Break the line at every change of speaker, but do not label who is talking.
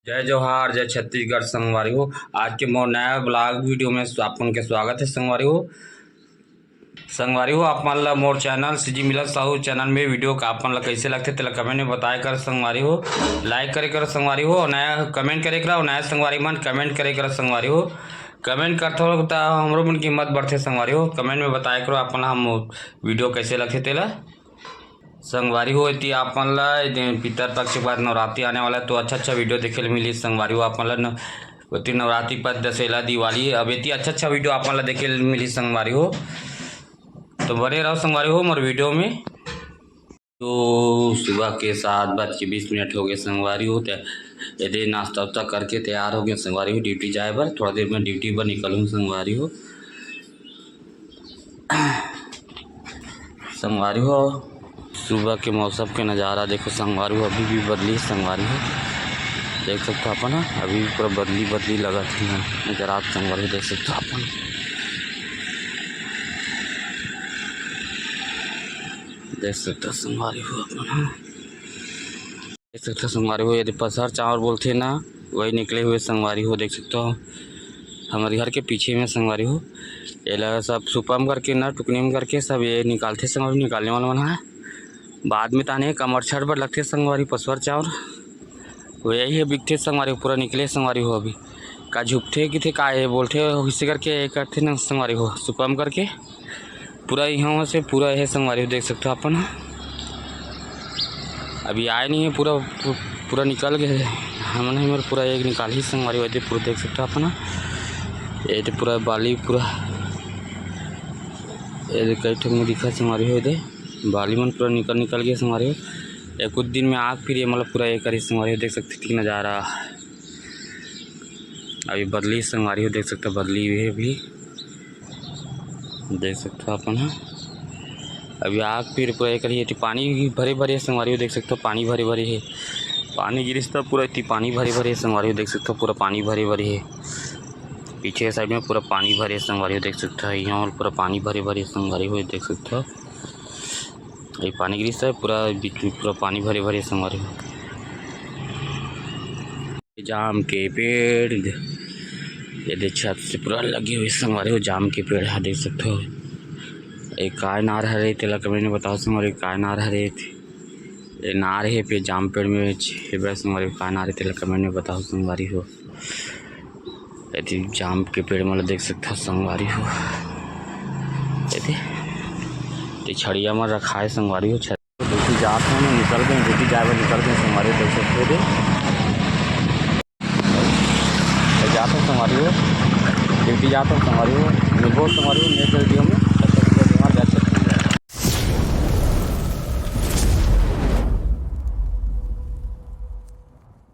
जय जोहार जय छत्तीसगढ़ संगवारी हो। आज के मोर नया ब्लॉग वीडियो में आपन के स्वागत है संगवारी हो आप मन ला मोर चैनल सीजी मिलत साहू चैनल में वीडियो का आपन ला कैसे लगते तेला कमेंट में बताए कर संगवारी हो। लाइक करे कर संगवारी हो, नया कमेंट करे कर, नया संगवारी मन कमेंट करे कर संगवारी हो। कमेंट करते हो तो हमरो मन की हिम्मत बढ़ते संगवारी हो। कमेंट में बताए करो आपन हम वीडियो कैसे लगते तेला संगवारी हो। इतनी आपन ला पितर पक्ष के बाद नवरात्रि आने वाला है तो अच्छा वीडियो देखे मिली संगवारी हो। आपन ला नवरात्रि पर दशहरा दिवाली अब इतनी अच्छा वीडियो आपन ला देखे मिली संगवारी हो। तो बने रहो संगवारी हो मोर वीडियो में। तो सुबह के 7:20 हो गए संगवारी हो। यदि नाश्ता वास्ता करके तैयार हो गए संगवारी हो ड्यूटी जाए बर। थोड़ा देर में ड्यूटी पर निकलूँ संगवारी हो। संगवारी हो सुबह के मौसम के नज़ारा देखो संगवारी हो। अभी भी बदली संगवारी हो, देख सकते हो अपन। अभी भी पूरा बदली लगा थी नजर आप संगवारी हो, देख सकते हो अपन। देख सकते हो संगवारी हो अपन, देख सकते हो संगवारी हो। यदि पसहर चावल बोलते ना वही निकले हुए संगवारी हो, देख सकते हो हमारे घर के पीछे में संगवारी हो। ये लगा सब सुपम करके ना टुकनी में करके सब ये निकालते संगवारी, निकालने वाला मन है बाद में ताने कमर छड़ पर लगते संगवारी पसवर चावर वो यही है बिकते संगवारी पूरा निकले संगवारी हो। अभी का झुपते कि थे का ये बोलते हिस्से करके करते ना संगवारी हो सुपम करके पूरा यहाँ से पूरा है संगवारी हो, देख सकते हो अपन। अभी आए नहीं है पूरा निकल गए हमने हमारे पूरा एक निकाल ही संगवारी हो पूरा, देख सकते हो अपन। ये तो पूरा बाली पूरा ये कई ठन में दिखा संगवारी हो, दे बाली मन पूरा निकल गया संगवारी हो। एक कुछ दिन में आग फिर ये मतलब पूरा एक करी संगवारी हो, देख सकते ठीक नज़ारा। अभी बदली संगवारी हो, देख सकते हो बदली हुई है अभी, देख सकते हो अपन। अभी आग फिर पूरा एक करी पानी भरे संगवारी हो, देख सकते हो पानी भरे है। पानी गिरिस तब पूरा इतनी पानी भरे संगवारी हो, देख सकते हो पूरा पानी भरे है। पीछे साइड में पूरा पानी भरे संगवारी हो, देख सकते हो यहाँ पूरा पानी भरे संगवारी हो, देख सकते हो ये पानी गिरिस है पूरा बीच में पूरा पानी भरे संगवारी हो। जाम के पेड़ ये छत से पूरा लगे हुए संगवारी हो, जाम के पेड़ है, देख सकते हो। एक काय नार हरे तेला कमेंट में बताओ संगवारी काय नार हरे ये नार है पे जाम पेड़ में संगवारी काय नार है तेला कमेंट में बताओ संगवारी हो। यदि जाम के पेड़ मतलब देख सकते हो संगवारी हो। यदि छड़िया में रखा है संगवारी हो, ड्यूटी जाते हैं निकल गए ड्यूटी जाए निकल गए संगवारी हो, देख सकते हो जाते हैं संगवारी हो ड्यूटी जाते हैं संगवारी हो। मिलबो संगवारी हो नेक्स्ट वीडियो में।